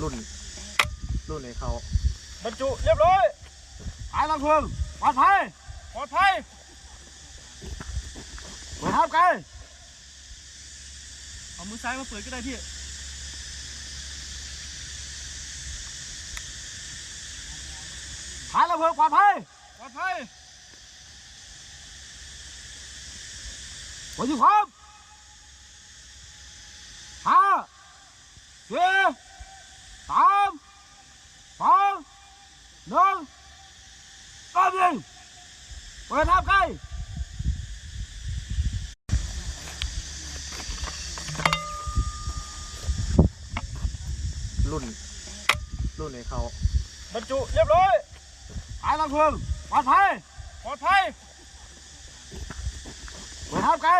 รุ่นในเขาบรรจุเรียบร้อยหายลังเพลิงปลอดภัยเปิดห้ามไกลเอามือซ้ายมาเปิดก็ได้พี่หายลังเพลิงปลอดภัยหัวอยู่พร้อม5 4 3 2 1ตามยิงเปิดห้ามไกลรุ่นในเขาบรรจุเรียบร้อยหายลังเพลิงปลอดภัยเปิดห้ามไกล